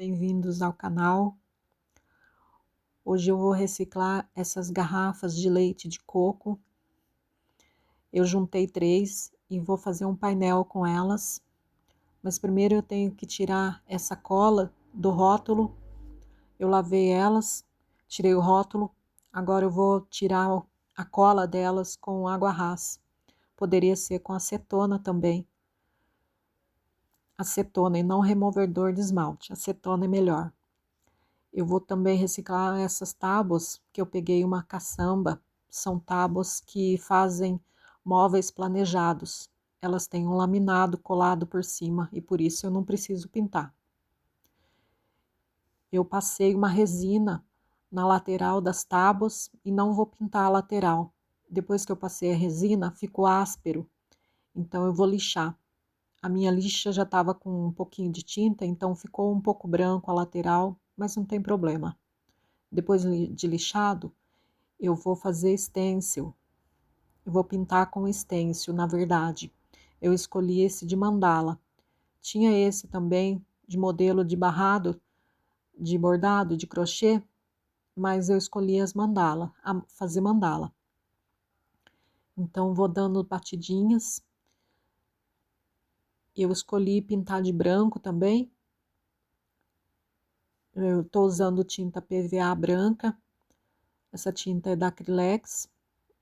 Bem-vindos ao canal. Hoje eu vou reciclar essas garrafas de leite de coco. Eu juntei 3 e vou fazer um painel com elas. Mas primeiro eu tenho que tirar essa cola do rótulo. Eu lavei elas, tirei o rótulo. Agora eu vou tirar a cola delas com água rasa. Poderia ser com acetona também. Acetona e não removedor de esmalte. Acetona é melhor. Eu vou também reciclar essas tábuas, que eu peguei uma caçamba. São tábuas que fazem móveis planejados. Elas têm um laminado colado por cima e por isso eu não preciso pintar. Eu passei uma resina na lateral das tábuas e não vou pintar a lateral. Depois que eu passei a resina, ficou áspero, então eu vou lixar. A minha lixa já estava com um pouquinho de tinta, então ficou um pouco branco a lateral, mas não tem problema. Depois de lixado, eu vou fazer stencil. Eu vou pintar com stencil, na verdade. Eu escolhi esse de mandala. Tinha esse também de modelo de barrado, de bordado, de crochê, mas eu escolhi as mandala, fazer mandala. Então, vou dando batidinhas. Eu escolhi pintar de branco também. Eu estou usando tinta PVA branca. Essa tinta é da Acrylex.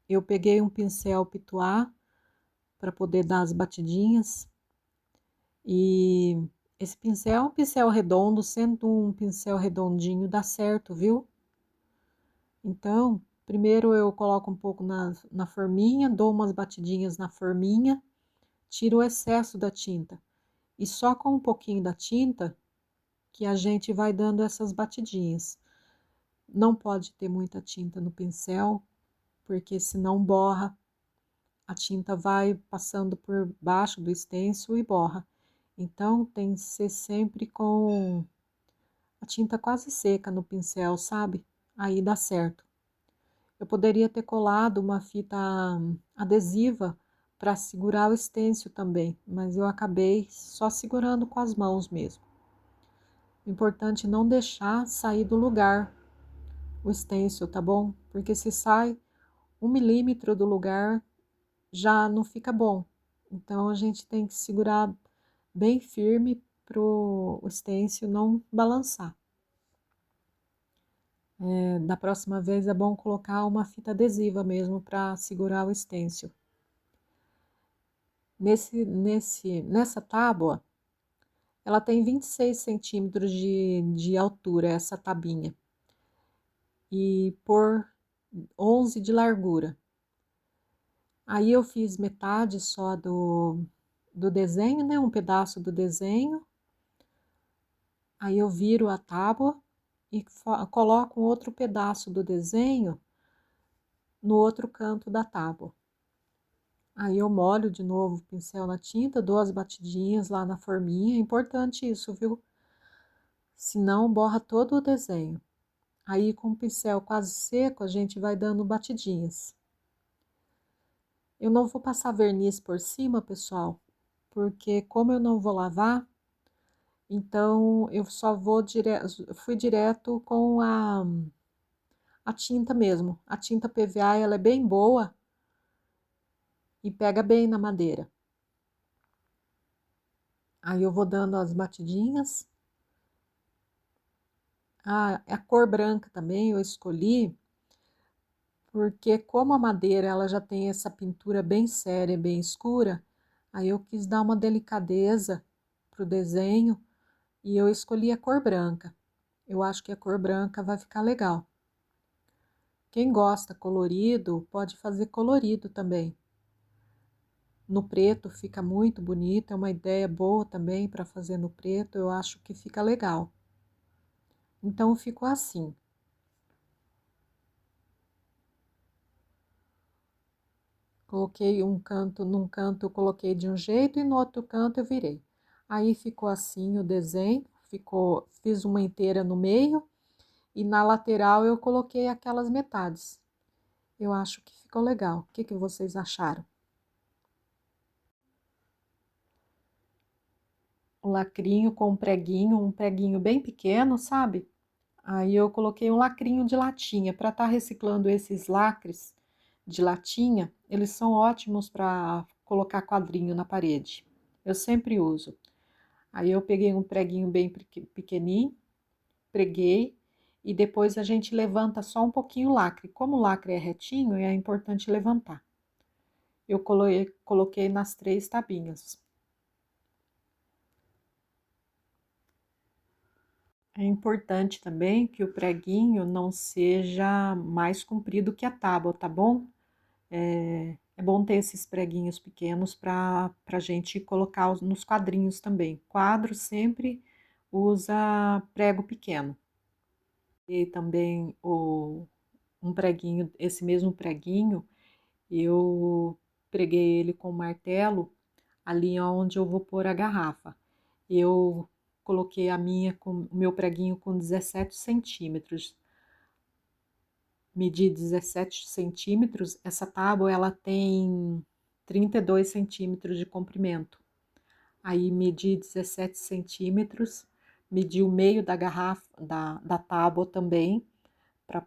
Eu peguei um pincel Pituá para poder dar as batidinhas. E esse pincel é um pincel redondo, sendo um pincel redondinho, dá certo, viu? Então, primeiro eu coloco um pouco na forminha, dou umas batidinhas na forminha, tiro o excesso da tinta. E só com um pouquinho da tinta que a gente vai dando essas batidinhas. Não pode ter muita tinta no pincel, porque senão borra. A tinta vai passando por baixo do stencil e borra. Então, tem que ser sempre com a tinta quase seca no pincel, sabe? Aí dá certo. Eu poderia ter colado uma fita adesiva para segurar o stencil também, mas eu acabei só segurando com as mãos mesmo. O importante é não deixar sair do lugar o stencil, tá bom? Porque se sai 1 milímetro do lugar, já não fica bom. Então, a gente tem que segurar bem firme para o stencil não balançar. Da próxima vez é bom colocar uma fita adesiva mesmo para segurar o stencil. Nessa tábua, ela tem 26 centímetros de altura, essa tabinha, e por 11 de largura. Aí eu fiz metade só do desenho, né? Um pedaço do desenho. Aí eu viro a tábua e coloco um outro pedaço do desenho no outro canto da tábua. Aí eu molho de novo o pincel na tinta, dou as batidinhas lá na forminha. É importante isso, viu? Senão borra todo o desenho. Aí com o pincel quase seco, a gente vai dando batidinhas. Eu não vou passar verniz por cima, pessoal, porque como eu não vou lavar, então eu só vou fui direto com a tinta mesmo. A tinta PVA, ela é bem boa e pega bem na madeira. Aí eu vou dando as batidinhas. A cor branca também eu escolhi, porque como a madeira ela já tem essa pintura bem séria, bem escura, aí eu quis dar uma delicadeza pro desenho e eu escolhi a cor branca. Eu acho que a cor branca vai ficar legal. Quem gosta colorido, pode fazer colorido também. No preto fica muito bonito, é uma ideia boa também para fazer no preto, eu acho que fica legal. Então ficou assim. Coloquei num canto eu coloquei de um jeito e no outro canto eu virei. Aí ficou assim o desenho, fiz uma inteira no meio e na lateral eu coloquei aquelas metades. Eu acho que ficou legal. O que que vocês acharam? o lacrinho com um preguinho bem pequeno, sabe? Aí eu coloquei um lacrinho de latinha para estar reciclando esses lacres de latinha. Eles são ótimos para colocar quadrinho na parede. Eu sempre uso. Aí eu peguei um preguinho bem pequenininho, preguei e depois a gente levanta só um pouquinho o lacre. Como o lacre é retinho, é importante levantar. Eu coloquei nas 3 tabinhas. É importante também que o preguinho não seja mais comprido que a tábua, tá bom? É bom ter esses preguinhos pequenos para a gente colocar nos quadrinhos também. Quadro sempre usa prego pequeno. E também um preguinho, esse mesmo preguinho, eu preguei ele com martelo ali onde eu vou pôr a garrafa. Eu coloquei a minha com o meu preguinho com 17 centímetros. Medi 17 centímetros. Essa tábua ela tem 32 centímetros de comprimento. Aí medi 17 centímetros, medi o meio da garrafa, da tábua também, para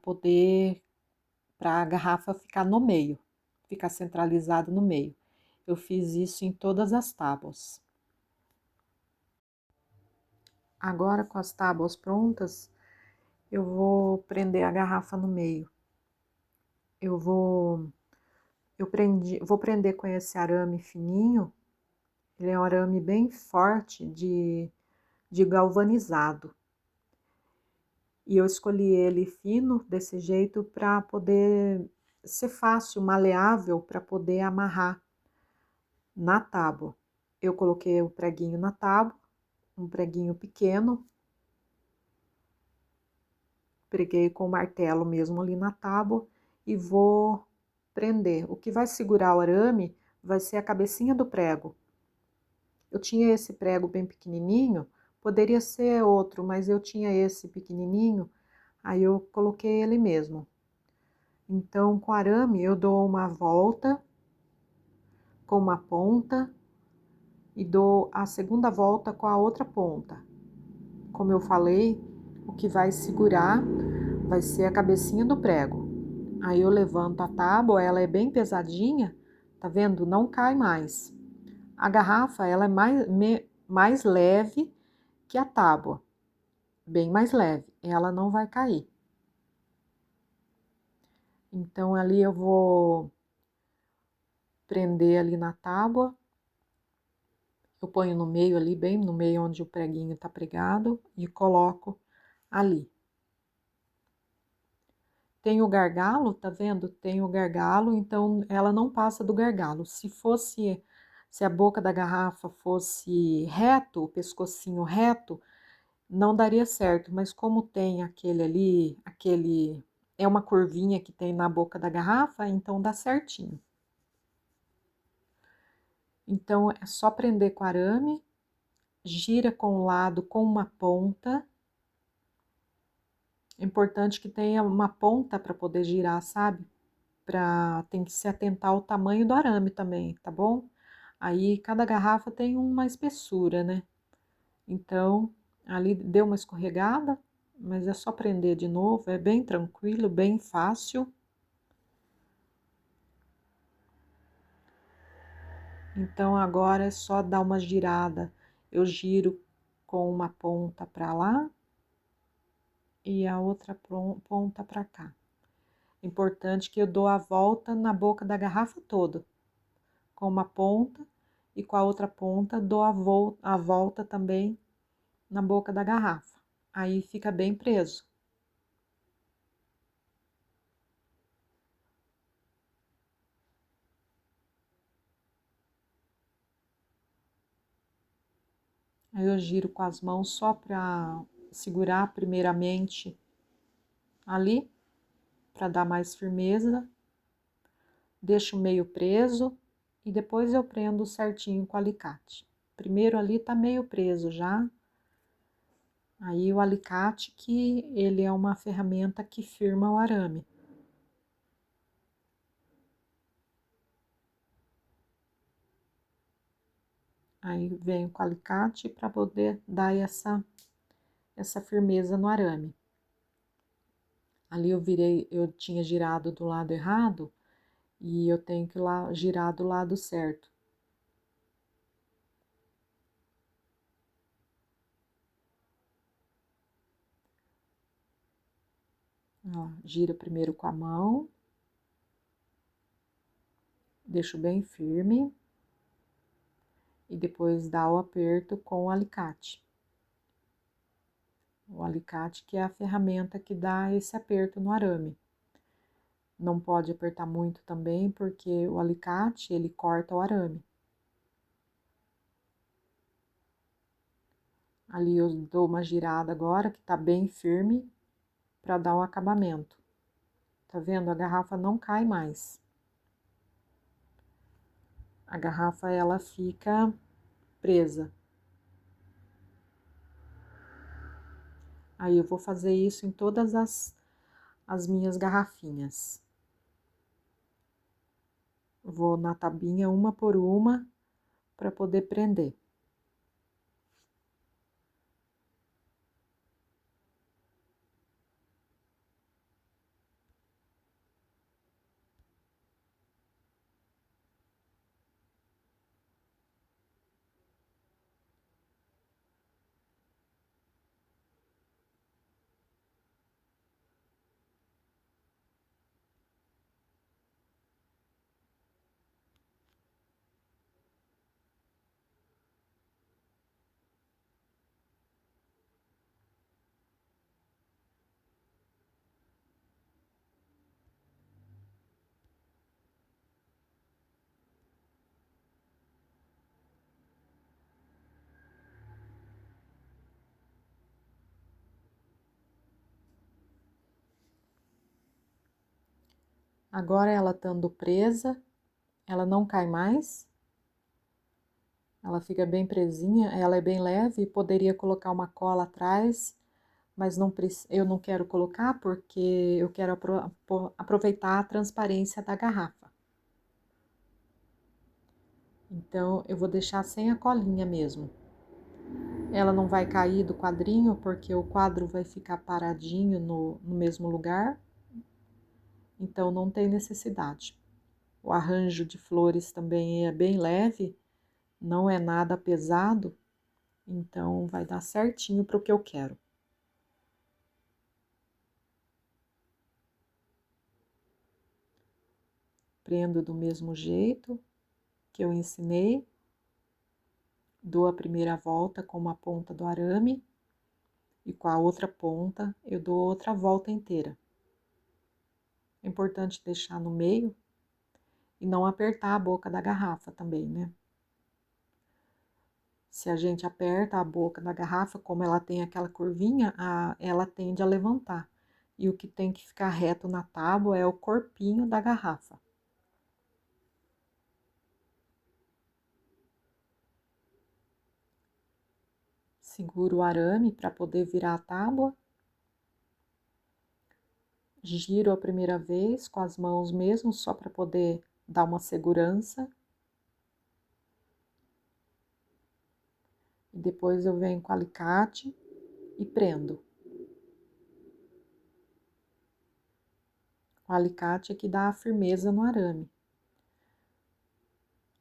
a garrafa ficar no meio, ficar centralizada no meio. Eu fiz isso em todas as tábuas. Agora, com as tábuas prontas, eu vou prender a garrafa no meio. Eu vou, vou prender com esse arame fininho. Ele é um arame bem forte de galvanizado. E eu escolhi ele fino desse jeito para poder ser fácil, maleável, para poder amarrar na tábua. Eu coloquei o preguinho na tábua, um preguinho pequeno, preguei com o martelo mesmo ali na tábua e vou prender. O que vai segurar o arame vai ser a cabecinha do prego. Eu tinha esse prego bem pequenininho, poderia ser outro, mas eu tinha esse pequenininho, aí eu coloquei ele mesmo. Então, com arame, eu dou uma volta com uma ponta e dou a segunda volta com a outra ponta. Como eu falei, o que vai segurar vai ser a cabecinha do prego. Aí eu levanto a tábua, ela é bem pesadinha, tá vendo? Não cai mais. A garrafa, ela é mais leve que a tábua, bem mais leve, ela não vai cair. Então, ali eu vou prender ali na tábua, eu ponho no meio ali, bem no meio onde o preguinho tá pregado e coloco ali. Tem o gargalo, tá vendo? Tem o gargalo, então ela não passa do gargalo. Se a boca da garrafa fosse reto, o pescocinho reto, não daria certo, mas como tem aquele ali, é uma curvinha que tem na boca da garrafa, então dá certinho. Então é só prender com arame, gira com o lado com uma ponta. É importante que tenha uma ponta para poder girar, sabe? Tem que se atentar ao tamanho do arame também, tá bom? Aí cada garrafa tem uma espessura, né? Então, ali deu uma escorregada, mas é só prender de novo, é bem tranquilo, bem fácil. Então, agora é só dar uma girada. Eu giro com uma ponta para lá e a outra ponta para cá. Importante que eu dou a volta na boca da garrafa toda, com uma ponta e com a outra ponta dou a volta também na boca da garrafa. Aí fica bem preso. Aí eu giro com as mãos só para segurar primeiramente ali, para dar mais firmeza. Deixo meio preso e depois eu prendo certinho com o alicate. Primeiro ali tá meio preso já. Aí o alicate que ele é uma ferramenta que firma o arame. Aí venho com o alicate para poder dar essa firmeza no arame. Ali eu tinha girado do lado errado e eu tenho que girar do lado certo. Ó, gira primeiro com a mão, deixo bem firme e depois dá o aperto com o alicate. O alicate que é a ferramenta que dá esse aperto no arame. Não pode apertar muito também, porque o alicate, ele corta o arame. Ali eu dou uma girada agora, que tá bem firme, para dar um acabamento. Tá vendo? A garrafa não cai mais. A garrafa, ela fica presa. Aí eu vou fazer isso em todas as minhas garrafinhas. Vou na tabinha uma por uma para poder prender. Agora ela estando presa, ela não cai mais. Ela fica bem presinha, ela é bem leve, poderia colocar uma cola atrás, mas eu não quero colocar porque eu quero aproveitar a transparência da garrafa. Então, eu vou deixar sem a colinha mesmo. Ela não vai cair do quadrinho, porque o quadro vai ficar paradinho no mesmo lugar. Então, não tem necessidade. O arranjo de flores também é bem leve, não é nada pesado. Então, vai dar certinho para o que eu quero. Prendo do mesmo jeito que eu ensinei. Dou a primeira volta com uma ponta do arame e com a outra ponta eu dou outra volta inteira. É importante deixar no meio e não apertar a boca da garrafa também, né? Se a gente aperta a boca da garrafa, como ela tem aquela curvinha, ela tende a levantar. E o que tem que ficar reto na tábua é o corpinho da garrafa. Seguro o arame para poder virar a tábua. Giro a primeira vez com as mãos mesmo, só para poder dar uma segurança. E depois eu venho com o alicate e prendo. O alicate é que dá a firmeza no arame.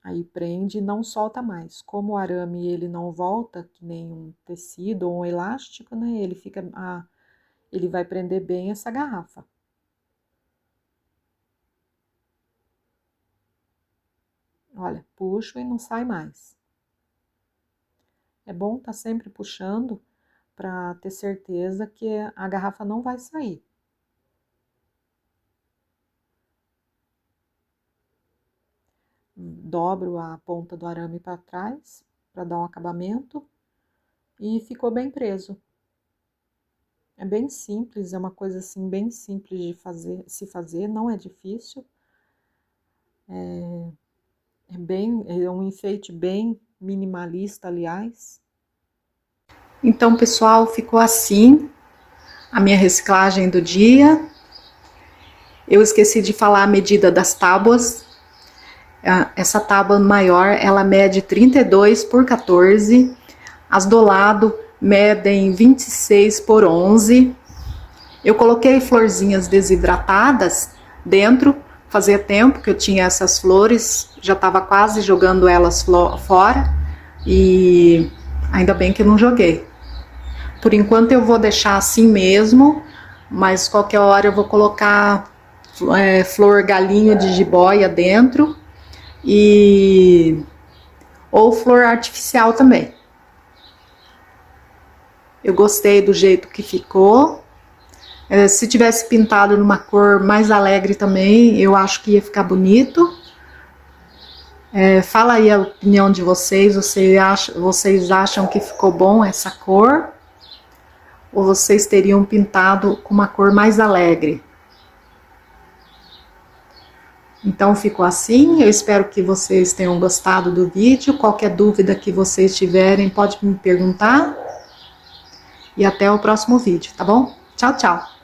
Aí prende e não solta mais. Como o arame ele não volta, que nem um tecido ou um elástico, né? Ele vai prender bem essa garrafa. Olha, puxo e não sai mais. É bom estar sempre puxando para ter certeza que a garrafa não vai sair. Dobro a ponta do arame para trás, para dar um acabamento, e ficou bem preso. É bem simples, é uma coisa assim bem simples de se fazer, não é difícil. É um enfeite bem minimalista, aliás. Então, pessoal, ficou assim a minha reciclagem do dia. Eu esqueci de falar a medida das tábuas. Essa tábua maior, ela mede 32 por 14. As do lado medem 26 por 11. Eu coloquei florzinhas desidratadas dentro. Fazia tempo que eu tinha essas flores, já estava quase jogando elas fora. E ainda bem que eu não joguei. Por enquanto eu vou deixar assim mesmo, mas qualquer hora eu vou colocar flor galinho de jiboia dentro ou flor artificial também. Eu gostei do jeito que ficou. Se tivesse pintado numa cor mais alegre também, eu acho que ia ficar bonito. Fala aí a opinião de vocês. Vocês acham que ficou bom essa cor? Ou vocês teriam pintado com uma cor mais alegre? Então ficou assim. Eu espero que vocês tenham gostado do vídeo. Qualquer dúvida que vocês tiverem, pode me perguntar. E até o próximo vídeo, tá bom? Tchau, tchau!